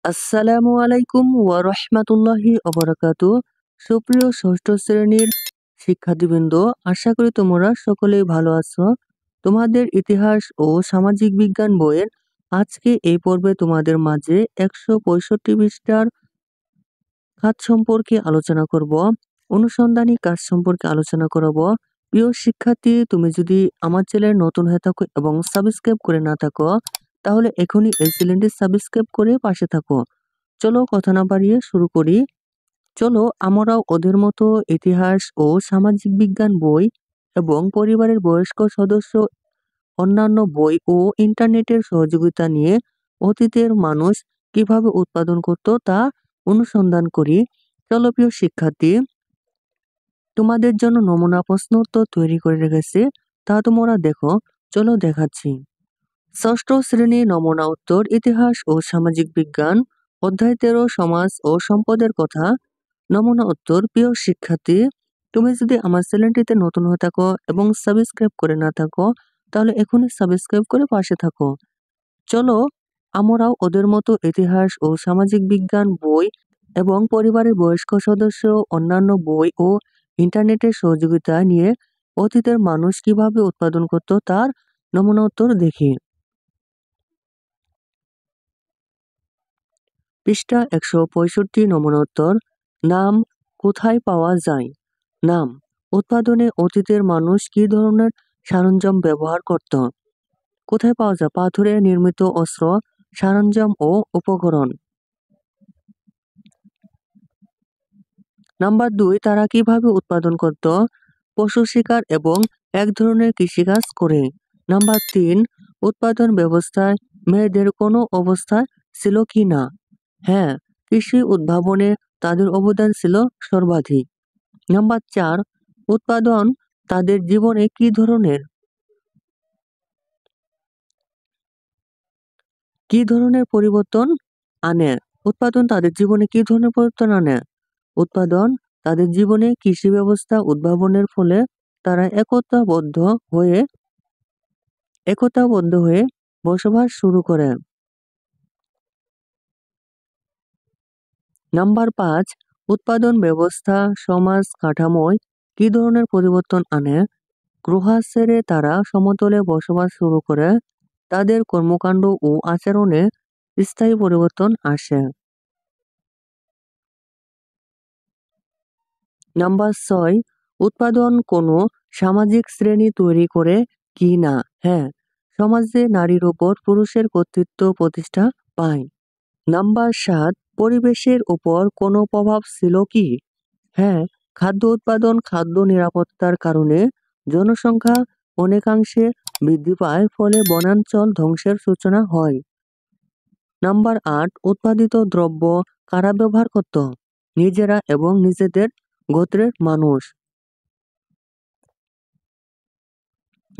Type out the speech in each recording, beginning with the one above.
আসসালামু আলাইকুম ওয়া রাহমাতুল্লাহি ওয়া বারাকাতুহু। সুপ্রিয় ষষ্ঠ শ্রেণীর শিক্ষার্থীবৃন্দ, আশা করি তোমরা সকলেই ভালো আছো। তোমাদের ইতিহাস ও সামাজিক বিজ্ঞান বইয়ের আজকে এই পর্বে তোমাদের মাঝে 165 পৃষ্ঠার কাজ সম্পর্কে আলোচনা করব, অনুসন্ধানী কাজ সম্পর্কে আলোচনা করব। প্রিয় শিক্ষার্থী, তুমি যদি আমার চ্যানেলে নতুন হয়ে থাকো এবং সাবস্ক্রাইব করে না থাকো, তাহলে এখনই এই চ্যানেলটি সাবস্ক্রাইব করে পাশে থাকো। চলো কথা না বাড়িয়ে শুরু করি। চলো আমরাও ওদের মতো ইতিহাস ও সামাজিক বিজ্ঞান বই এবং পরিবারের বয়স্ক সদস্য অন্যান্য বই ও ইন্টারনেটের সহযোগিতা নিয়ে অতীতের মানুষ কিভাবে উৎপাদন করত তা অনুসন্ধান করি। চলো প্রিয় শিক্ষার্থী, তোমাদের জন্য নমুনা প্রশ্ন উত্তর তৈরি করে রেখেছি, তা তোমরা দেখো। চলো দেখাচ্ছি। ষষ্ঠ শ্রেণী নমুনা উত্তর, ইতিহাস ও সামাজিক বিজ্ঞান, অধ্যায় 13, সমাজ ও সম্পদের কথা। নমুনা উত্তর, প্রিয় শিক্ষার্থী, তুমি যদি আমার চ্যানেলটিতে নতুন হয়ে থাকো এবং সাবস্ক্রাইব করে না থাকো, তাহলে এখনই সাবস্ক্রাইব করে পাশে থাকো। চলো আমরাও ওদের মতো ইতিহাস ও সামাজিক বিজ্ঞান বই এবং পরিবারের বয়স্ক সদস্য অন্যান্য বই ও ইন্টারনেটের সহযোগিতা নিয়ে অতীতের মানুষ কিভাবে উৎপাদন করত তার নমুনা উত্তর দেখি। পৃষ্ঠা 165, নমুনা উত্তর। নাম কোথায় পাওয়া যায়? নাম, উৎপাদনে অতীতের মানুষ কি ধরনের সরঞ্জাম ব্যবহার করত? কোথায় পাওয়া যায়? পাথরে নির্মিত অস্ত্র, সরঞ্জাম ও উপকরণ। নাম্বার 2, তারা কিভাবে উৎপাদন করত? পশু শিকার এবং এক ধরনের কৃষিকাজ করে। নাম্বার 3, উৎপাদন ব্যবস্থায় মেয়েদের কোনো অবস্থা ছিল কি না? হ্যাঁ, কৃষি উদ্ভাবনে তাদের অবদান ছিল সর্বাধিক। নাম্বার 4, উৎপাদন তাদের জীবনে কি ধরনের পরিবর্তন আনে? উৎপাদন তাদের জীবনে কি ধরনের পরিবর্তন আনে? উৎপাদন তাদের জীবনে কৃষি ব্যবস্থা উদ্ভাবনের ফলে তারা একতাবদ্ধ হয়ে বসবাস শুরু করে। নাম্বার 5, উৎপাদন ব্যবস্থা সমাজ কাঠামোয় কি ধরনের পরিবর্তন আনে? গৃহ ছেড়ে তারা সমতলে বসবাস শুরু করে, তাদের কর্মকাণ্ড ও আচরণে স্থায়ী পরিবর্তন আসে। নাম্বার 6, উৎপাদন কোনো সামাজিক শ্রেণী তৈরি করে কি না? হ্যাঁ, সমাজে নারীর উপর পুরুষের কর্তৃত্ব প্রতিষ্ঠা পায়। নাম্বার 7, পরিবেশের উপর কোনো প্রভাব ছিল কি? হ্যাঁ, খাদ্য উৎপাদন খাদ্য নিরাপত্তার কারণে জনসংখ্যা অনেকাংশে বৃদ্ধি পায়, ফলে বনাঞ্চল ধ্বংসের সূচনা হয়। নাম্বার 8, উৎপাদিত দ্রব্য কারা ব্যবহার করত? নিজেরা এবং নিজেদের গোত্রের মানুষ।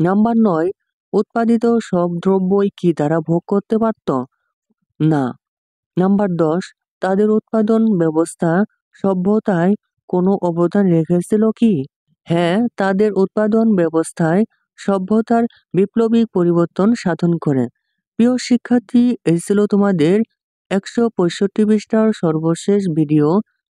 নাম্বার 9, উৎপাদিত সব দ্রব্যই কি তারা ভোগ করতে পারত? না। নাম্বার 10, তাদের উৎপাদন ব্যবস্থা সভ্যতায় কোনো অবদান রেখেছিল কি? হ্যাঁ, তাদের উৎপাদন ব্যবস্থায় সভ্যতার বিপ্লবী পরিবর্তন সাধন করে। প্রিয় শিক্ষার্থী, এই ছিল তোমাদের 165 পৃষ্ঠার সর্বশেষ ভিডিও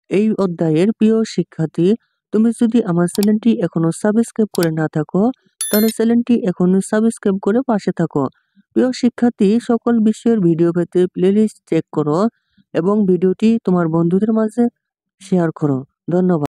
এই অধ্যায়ের। প্রিয় শিক্ষার্থী, তুমি যদি আমার চ্যানেলটি এখনো সাবস্ক্রাইব করে না থাকো, তাহলে চ্যানেলটি এখনো সাবস্ক্রাইব করে পাশে থাকো। প্রিয় শিক্ষার্থী, সকল বিষয়ের ভিডিও পেতে প্লেলিস্ট চেক করো এবং ভিডিওটি তোমার বন্ধুদের মাঝে শেয়ার করো। ধন্যবাদ।